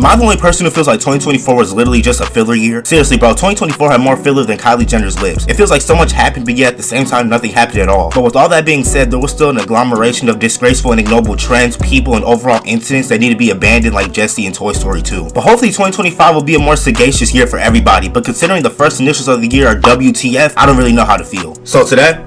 Am I the only person who feels like 2024 was literally just a filler year? Seriously, bro, 2024 had more filler than Kylie Jenner's lips. It feels like so much happened, but yet at the same time, nothing happened at all. But with all that being said, there was still an agglomeration of disgraceful and ignoble trends, people, and overall incidents that need to be abandoned, like Jessie and Toy Story 2. But hopefully 2025 will be a more sagacious year for everybody, but considering the first initials of the year are WTF, I don't really know how to feel. So today,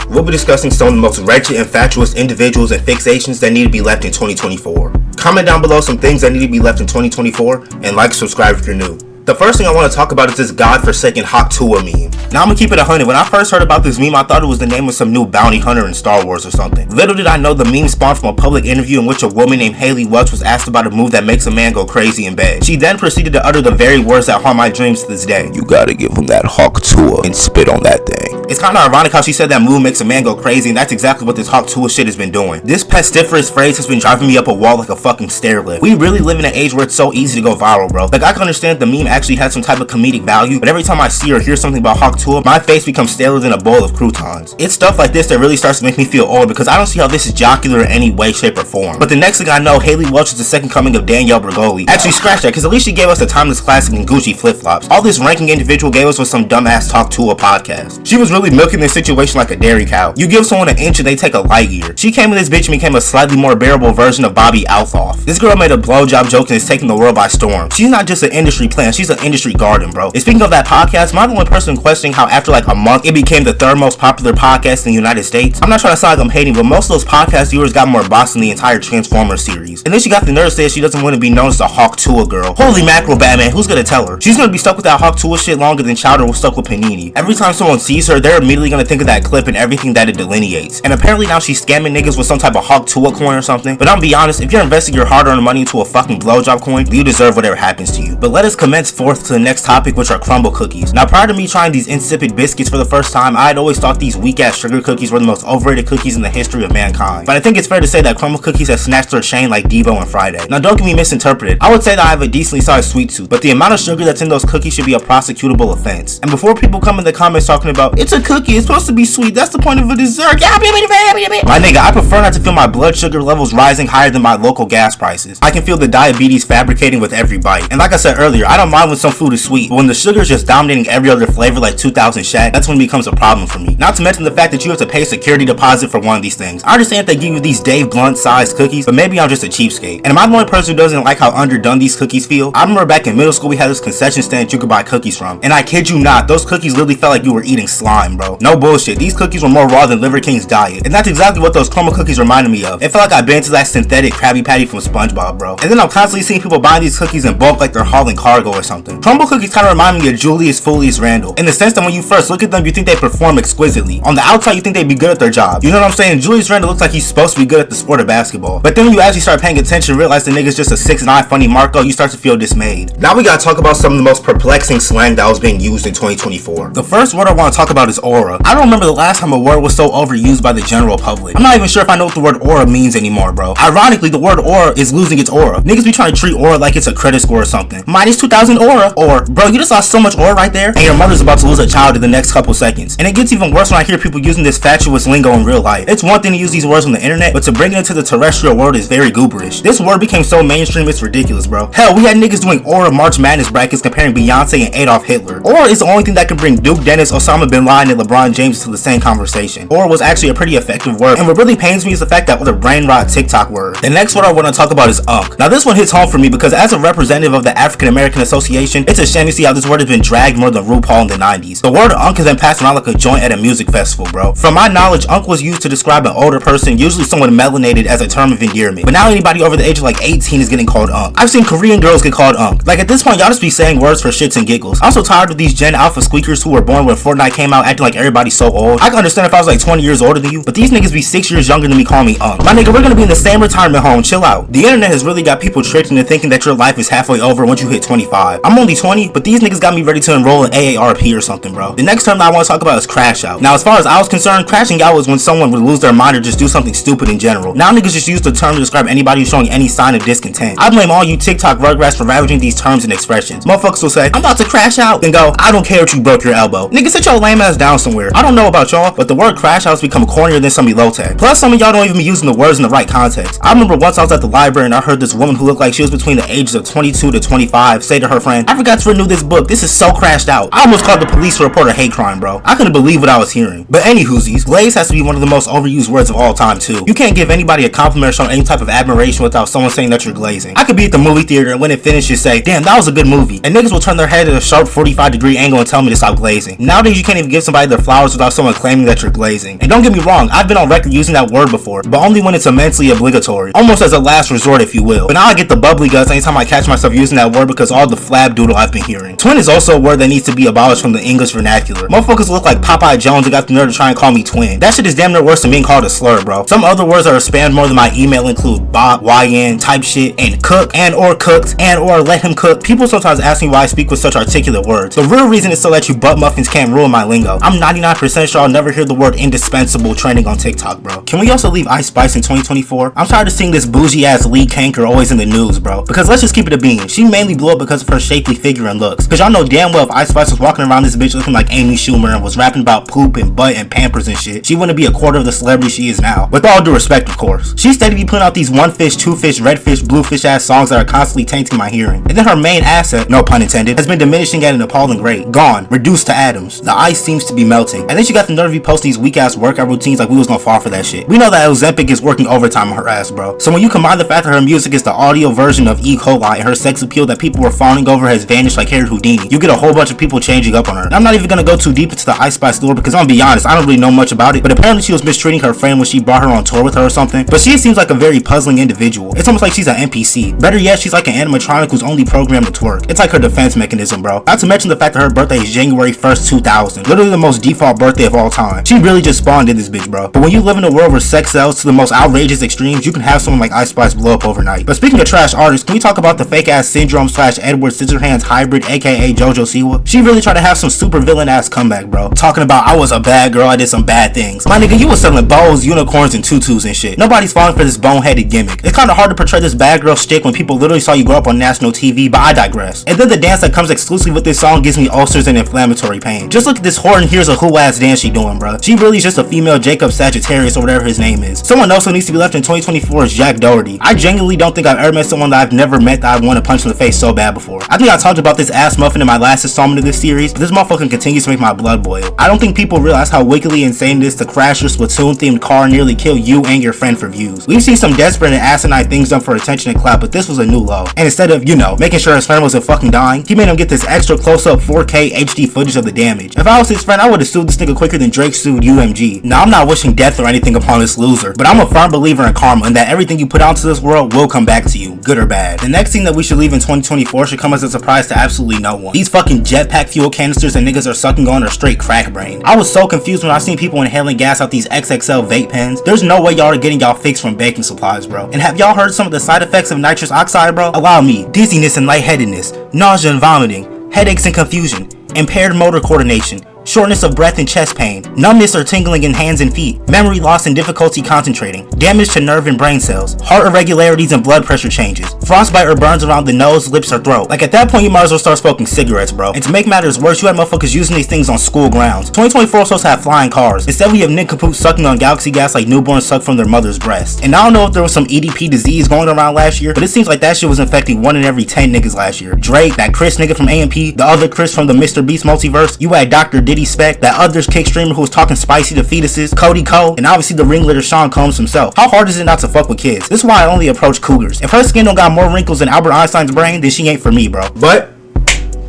we'll be discussing some of the most wretched and fatuous individuals and fixations that need to be left in 2024. Comment down below some things that need to be left in 2024, and like, subscribe if you're new. The first thing I want to talk about is this godforsaken Hawk Tuah meme. Now I'm gonna keep it 100. When I first heard about this meme, I thought it was the name of some new bounty hunter in Star Wars or something. Little did I know the meme spawned from a public interview in which a woman named Haley Welch was asked about a move that makes a man go crazy in bed. She then proceeded to utter the very words that haunt my dreams to this day. You gotta give him that Hawk Tuah and spit on that thing. It's kind of ironic how she said that move makes a man go crazy, and that's exactly what this Hawk Tuah shit has been doing. This pestiferous phrase has been driving me up a wall like a fucking stair lift. We really live in an age where it's so easy to go viral, bro. Like, I can understand the meme actually had some type of comedic value, but every time I see or hear something about Hawk Tuah, my face becomes staler than a bowl of croutons. It's stuff like this that really starts to make me feel old, because I don't see how this is jocular in any way, shape, or form. But the next thing I know, Haley Welch is the second coming of Danielle Bregoli. Actually, scratch that, because at least she gave us a timeless classic in Gucci flip-flops. All this ranking individual gave us was some dumbass Hawk Tuah podcast. She was really milking this situation like a dairy cow. You give someone an inch and they take a light year. She came in this bitch and became a slightly more bearable version of Bobby Althoff. This girl made a blowjob joke and is taking the world by storm. She's not just an industry plant, she's an industry garden, bro. And speaking of that podcast, am I the only person questioning how after like a month it became the third most popular podcast in the United States? I'm not trying to sound like I'm hating, but most of those podcast viewers got more bots than the entire Transformers series. And then she got the nerve to say she doesn't want to be known as the Hawk Tuah girl. Holy mackerel, Batman, who's gonna tell her? She's gonna be stuck with that Hawk Tuah shit longer than Chowder was stuck with Panini. Every time someone sees her, they're immediately gonna think of that clip and everything that it delineates. And apparently now she's scamming niggas with some type of Hawk Tuah coin or something. But I'm gonna be honest, if you're investing your hard-earned money into a fucking blowjob coin, you deserve whatever happens to you. But let us commence forth to the next topic, which are crumble cookies. Now, prior to me trying these insipid biscuits for the first time, I had always thought these weak-ass sugar cookies were the most overrated cookies in the history of mankind. But I think it's fair to say that crumble cookies have snatched their chain like Devo and Friday. Now, don't get me misinterpreted. I would say that I have a decently sized sweet tooth, but the amount of sugar that's in those cookies should be a prosecutable offense. And before people come in the comments talking about, it's a cookie, it's supposed to be sweet, that's the point of a dessert. My nigga, I prefer not to feel my blood sugar levels rising higher than my local gas prices. I can feel the diabetes fabricating with every bite. And like I said earlier, I don't mind when some food is sweet, but when the sugar is just dominating every other flavor like 2000 Shaq, that's when it becomes a problem for me. Not to mention the fact that you have to pay a security deposit for one of these things. I understand they give you these Dave Blunt sized cookies, but maybe I'm just a cheapskate. And am I the only person who doesn't like how underdone these cookies feel? I remember back in middle school we had this concession stand you could buy cookies from, and I kid you not, those cookies literally felt like you were eating slime, bro. No bullshit, these cookies were more raw than Liver King's diet, and that's exactly what those crumble cookies reminded me of. It felt like I'd been to that synthetic Krabby Patty from SpongeBob, bro. And then I'm constantly seeing people buying these cookies in bulk like they're hauling cargo or something. Crumble cookies kind of remind me of Julius Foulius Randle, in the sense that when you first look at them, you think they perform exquisitely. On the outside, you think they'd be good at their job. You know what I'm saying? Julius Randle looks like he's supposed to be good at the sport of basketball. But then when you actually start paying attention and realize the nigga's just a 6'9" funny Marco, you start to feel dismayed. Now we gotta talk about some of the most perplexing slang that was being used in 2024. The first word I want to talk about is aura. I don't remember the last time a word was so overused by the general public. I'm not even sure if I know what the word aura means anymore, bro. Ironically, the word aura is losing its aura. Niggas be trying to treat aura like it's a credit score or something. Minus 2,000 aura. Or, bro, you just lost so much aura right there, and your mother's about to lose a child in the next couple seconds. And it gets even worse when I hear people using this fatuous lingo in real life. It's one thing to use these words on the internet, but to bring it into the terrestrial world is very gooberish. This word became so mainstream, it's ridiculous, bro. Hell, we had niggas doing aura March Madness brackets comparing Beyonce and Adolf Hitler. Aura is the only thing that can bring Duke Dennis, Osama Bin Laden, and LeBron James to the same conversation. Aura was actually a pretty effective word, and what really pains me is the fact that other brain rot TikTok word. The next word I want to talk about is unk. Now this one hits home for me because as a representative of the African American Association, it's a shame to see how this word has been dragged more than RuPaul in the 90s. The word unk has been passed around like a joint at a music festival, bro. From my knowledge, unk was used to describe an older person, usually someone melanated, as a term of endearment. But now anybody over the age of like 18 is getting called unk. I've seen Korean girls get called unk. Like at this point, y'all just be saying words for shits and giggles. I'm so tired of these Gen Alpha squeakers who were born when Fortnite came out acting like everybody's so old. I can understand if I was like 20 years older than you, but these niggas be 6 years younger than me calling me unk. My nigga, we're gonna be in the same retirement home, chill out. The internet has really got people tricked into thinking that your life is halfway over once you hit 25. rap. I'm only 20, but these niggas got me ready to enroll in AARP or something, bro. The next term that I want to talk about is crash out. Now, as far as I was concerned, crashing out was when someone would lose their mind or just do something stupid in general. Now niggas just use the term to describe anybody who's showing any sign of discontent. I blame all you TikTok rugrats for ravaging these terms and expressions. Motherfuckers will say, I'm about to crash out, then go, I don't care if you broke your elbow. Nigga, sit your lame ass down somewhere. I don't know about y'all, but the word crash out has become cornier than some elote. Plus, some of y'all don't even be using the words in the right context. I remember once I was at the library and I heard this woman who looked like she was between the ages of 22 to 25 say to her friend, I forgot to renew this book. This is so crashed out. I almost called the police to report a hate crime, bro. I couldn't believe what I was hearing. But anywhoosies, Glaze has to be one of the most overused words of all time too. You can't give anybody a compliment or show any type of admiration without someone saying that you're glazing. I could be at the movie theater and when it finishes say, damn, that was a good movie. And niggas will turn their head at a sharp 45-degree angle and tell me to stop glazing. Nowadays you can't even give somebody their flowers without someone claiming that you're glazing. And don't get me wrong, I've been on record using that word before, but only when it's immensely obligatory. Almost as a last resort, if you will. But now I get the bubbly guts anytime I catch myself using that word because all the flab doodle I've been hearing. Twin is also a word that needs to be abolished from the English vernacular. Motherfuckers look like Popeye Jones and got the nerve to try and call me twin. That shit is damn near worse than being called a slur, bro. Some other words that are spammed more than my email include bot, YN, type shit, and cook, and or cooked, and or let him cook. People sometimes ask me why I speak with such articulate words. The real reason is so that you butt muffins can't ruin my lingo. I'm 99% sure I'll never hear the word indispensable trending on TikTok, bro. Can we also leave Ice Spice in 2024? I'm tired of seeing this bougie ass Lee Kanker always in the news, bro. Because let's just keep it a bean. She mainly blew up because of her shapely figure and looks. Cause y'all know damn well if Ice Spice was walking around this bitch looking like Amy Schumer and was rapping about poop and butt and Pampers and shit, she wouldn't be a quarter of the celebrity she is now. With all due respect, of course. She steady be putting out these one fish, two fish, red fish, blue fish ass songs that are constantly tainting my hearing. And then her main asset, no pun intended, has been diminishing at an appalling rate. Gone. Reduced to atoms. The ice seems to be melting. And then she got the nerve to post these weak ass workout routines like we was gonna fall for that shit. We know that Ozempic is working overtime on her ass, bro. So when you combine the fact that her music is the audio version of E. coli and her sex appeal that people were fawning over has vanished like Harry Houdini, you get a whole bunch of people changing up on her. And I'm not even gonna go too deep into the Ice Spice lore because I'm gonna be honest, I don't really know much about it, but apparently she was mistreating her friend when she brought her on tour with her or something. But she seems like a very puzzling individual. It's almost like she's an NPC. Better yet, she's like an animatronic who's only programmed to twerk. It's like her defense mechanism, bro. Not to mention the fact that her birthday is January 1st, 2000. Literally the most default birthday of all time. She really just spawned in this bitch, bro. But when you live in a world where sex sells to the most outrageous extremes, you can have someone like Ice Spice blow up overnight. But speaking of trash artists, can we talk about the fake ass Syndrome / Edward Scissorhands hybrid, aka JoJo Siwa? She really tried to have some super villain ass comeback, bro. Talking about I was a bad girl, I did some bad things. My nigga, you was selling bows, unicorns, and tutus and shit. Nobody's falling for this boneheaded gimmick. It's kinda hard to portray this bad girl shtick when people literally saw you grow up on national TV, but I digress. And then the dance that comes exclusively with this song gives me ulcers and inflammatory pain. Just look at this whore and here's a who ass dance she doing, bro. She really is just a female Jacob Sagittarius or whatever his name is. Someone else who needs to be left in 2024 is Jack Doherty. I genuinely don't think I've ever met someone that I've never met that I want to punch in the face so bad before. I think I talked about this ass muffin in my last installment of this series, but this motherfucker continues to make my blood boil. I don't think people realize how wickedly insane it is to crash your Splatoon themed car and nearly kill you and your friend for views. We've seen some desperate and asinine things done for attention and clout, but this was a new low. And instead of, you know, making sure his friend wasn't fucking dying, he made him get this extra close-up 4K HD footage of the damage. If I was his friend, I would have sued this nigga quicker than Drake sued UMG. Now, I'm not wishing death or anything upon this loser, but I'm a firm believer in karma and that everything you put out into this world will come back to you, good or bad. The next thing that we should leave in 2024 should come as a surprise to absolutely no one. These fucking jetpack fuel canisters and niggas are sucking on are straight crack brain. I was so confused when I seen people inhaling gas out these XXL vape pens. There's no way y'all are getting y'all fix from baking supplies, bro. And have y'all heard some of the side effects of nitrous oxide, bro? Allow me: dizziness and lightheadedness, nausea and vomiting, headaches and confusion, impaired motor coordination, shortness of breath and chest pain, numbness or tingling in hands and feet, memory loss and difficulty concentrating, damage to nerve and brain cells, heart irregularities and blood pressure changes, frostbite or burns around the nose, lips, or throat. Like at that point you might as well start smoking cigarettes, bro. And to make matters worse, you had motherfuckers using these things on school grounds. 2024 is supposed to have flying cars. Instead we have nincompoops sucking on galaxy gas like newborns suck from their mother's breast. And I don't know if there was some EDP disease going around last year, but it seems like that shit was infecting 1 in every 10 niggas last year. Drake, that Chris nigga from AMP, the other Chris from the Mr. Beast multiverse, you had Dr. Diddy Speck, that other kick streamer who was talking spicy to fetuses, Cody Cole, and obviously the ringleader Sean Combs himself. How hard is it not to fuck with kids? This is why I only approach cougars. If her skin don't got more wrinkles than Albert Einstein's brain, then she ain't for me, bro. But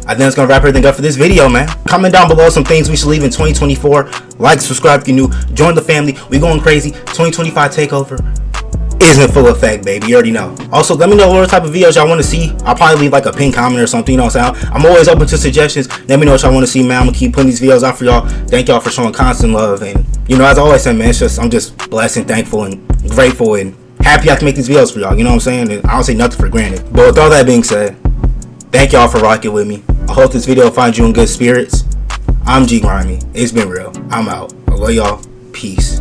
I think that's gonna wrap everything up for this video, man. Comment down below some things we should leave in 2024. Like, subscribe if you're new, join the family. We going crazy. 2025 takeover is in full effect, baby. You already know. Also, let me know what type of videos y'all want to see. I'll probably leave like a pin comment or something, you know what I'm saying? I'm always open to suggestions. Let me know what y'all want to see, man. I'm gonna keep putting these videos out for y'all. Thank y'all for showing constant love. And you know, as I always say, man, I'm just blessed and thankful and grateful and happy I can make these videos for y'all. You know what I'm saying? And I don't say nothing for granted. But with all that being said, Thank y'all for rocking with me. I hope this video finds you in good spirits. I'm ggrimey. It's been real. I'm out. I love y'all. Peace.